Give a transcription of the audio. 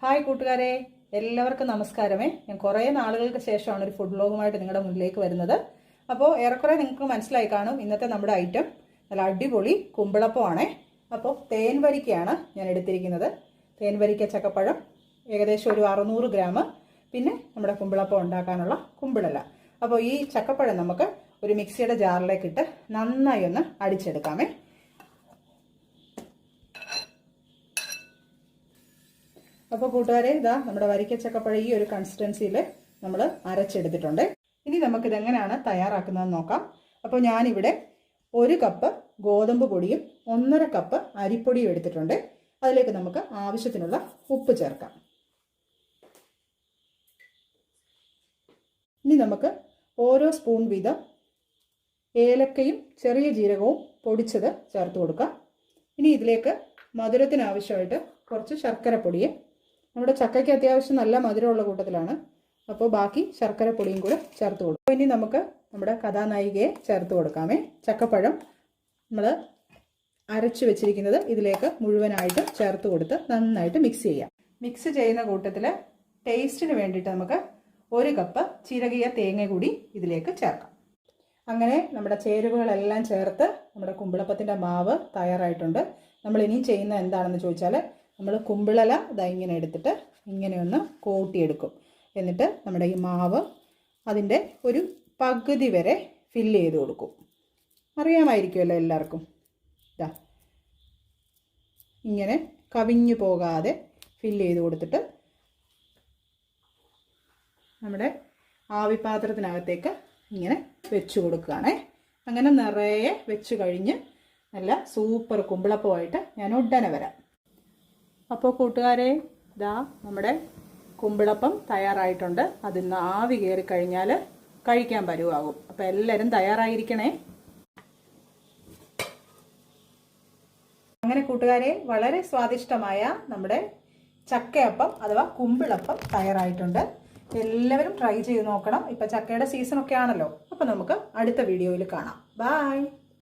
Hi കൂട്ടുകാരെ, എല്ലാവർക്കും നമസ്കാരമേ. ഞാൻ കുറേ നാളുകൾക്ക് ശേഷമാണ് ഒരു ഫുഡ് വ്ലോഗുമായിട്ട് നിങ്ങളുടെ മുന്നിലേക്ക് വരുന്നത്. അപ്പോൾ ഏറെക്കുറെ നിങ്ങൾക്ക് മനസ്സിലായി കാണും ഇന്നത്തെ നമ്മുടെ ഐറ്റം നല്ല അടിപൊളി കുമ്പിളപ്പമാണേ. അപ്പോൾ തേൻ വരിക്കയാണ് ഞാൻ എടുത്തിരിക്കുന്നത്. തേൻ വരിക്ക ചക്കപ്പഴം ഏകദേശം ഒരു 600 ഗ്രാം, പിന്നെ നമ്മുടെ കുമ്പിളപ്പം ഉണ്ടാക്കാനുള്ള കുമ്പിളല. അപ്പോൾ ഈ ചക്കപ്പഴം നമുക്ക് ഒരു മിക്സിയുടെ ജാറിലേക്ക് ഇട്ട് നന്നായി ഒന്ന് അടിച്ചെടുക്കാമേ. അപ്പോൾ കൂട്ടുകാരെ, ഇതാ നമ്മുടെ വരിക്ക ചക്കപ്പഴം ഈ ഒരു കൺസിസ്റ്റൻസിയിൽ നമ്മൾ അരച്ചെടുത്തിട്ടുണ്ട്. ഇനി നമുക്കിതെങ്ങനെയാണ് തയ്യാറാക്കുന്നതെന്ന് നോക്കാം. അപ്പോൾ ഞാനിവിടെ 1 കപ്പ് ഗോതമ്പ് പൊടിയും 1.5 കപ്പ് അരിപ്പൊടിയും എടുത്തിട്ടുണ്ട്. അതിലേക്ക് നമുക്ക് ആവശ്യത്തിനുള്ള ഉപ്പ് ചേർക്കാം. ഇനി നമുക്ക് ഓരോ സ്പൂൺ വീതം ഏലക്കയും ചെറിയ ജീരകവും പൊടിച്ചത് ചേർത്ത് കൊടുക്കാം. ഇനി ഇതിലേക്ക് മധുരത്തിന് ആവശ്യമായിട്ട് കുറച്ച് ശർക്കരപ്പൊടിയും, നമ്മുടെ ചക്കയ്ക്ക് അത്യാവശ്യം നല്ല മധുരമുള്ള കൂട്ടത്തിലാണ്, അപ്പോൾ ബാക്കി ശർക്കരപ്പൊടിയും കൂടെ ചേർത്ത് കൊടുക്കും. ഇനി നമുക്ക് നമ്മുടെ കഥാനായികയെ ചേർത്ത് കൊടുക്കാമേ. ചക്കപ്പഴം നമ്മൾ അരച്ചു വെച്ചിരിക്കുന്നത് ഇതിലേക്ക് മുഴുവനായിട്ട് ചേർത്ത് കൊടുത്ത് നന്നായിട്ട് മിക്സ് ചെയ്യാം. മിക്സ് ചെയ്യുന്ന കൂട്ടത്തിൽ ടേസ്റ്റിന് വേണ്ടിയിട്ട് നമുക്ക് 1 കപ്പ് ചിരകിയ തേങ്ങ കൂടി ഇതിലേക്ക് ചേർക്കാം. അങ്ങനെ നമ്മുടെ ചേരുവകളെല്ലാം ചേർത്ത് നമ്മുടെ കുമ്പിളപ്പത്തിൻ്റെ മാവ് തയ്യാറായിട്ടുണ്ട്. നമ്മൾ ഇനിയും ചെയ്യുന്ന എന്താണെന്ന് ചോദിച്ചാൽ, നമ്മൾ കുമ്പിളല ഇതാ ഇങ്ങനെ എടുത്തിട്ട് ഇങ്ങനെ ഒന്ന് കോട്ടിയെടുക്കും. എന്നിട്ട് നമ്മുടെ ഈ മാവ് അതിൻ്റെ ഒരു പകുതി വരെ ഫില്ല് ചെയ്ത് കൊടുക്കും. അറിയാമായിരിക്കുമല്ലോ എല്ലാവർക്കും. ഇതാ ഇങ്ങനെ കവിഞ്ഞു പോകാതെ ഫില്ല് ചെയ്ത് കൊടുത്തിട്ട് നമ്മുടെ ആവിപാത്രത്തിനകത്തേക്ക് ഇങ്ങനെ വെച്ച് കൊടുക്കുകയാണേ. അങ്ങനെ നിറയെ വെച്ച് കഴിഞ്ഞ് നല്ല സൂപ്പർ കുമ്പിളപ്പമായിട്ട് ഞാൻ ഉടനെ വരാം. അപ്പോൾ കൂട്ടുകാരെ, ഇതാ നമ്മുടെ കുമ്പിളപ്പം തയ്യാറായിട്ടുണ്ട്. അതിന്ന് ആവി കയറി കഴിഞ്ഞാൽ കഴിക്കാൻ പരുവാകും. അപ്പോൾ എല്ലാവരും തയ്യാറായിരിക്കണേ. അങ്ങനെ കൂട്ടുകാരെ, വളരെ സ്വാദിഷ്ടമായ നമ്മുടെ ചക്കയപ്പം അഥവാ കുമ്പിളപ്പം തയ്യാറായിട്ടുണ്ട്. എല്ലാവരും ട്രൈ ചെയ്ത് നോക്കണം. ഇപ്പം ചക്കയുടെ സീസണൊക്കെ ആണല്ലോ. അപ്പോൾ നമുക്ക് അടുത്ത വീഡിയോയിൽ കാണാം. ബൈ.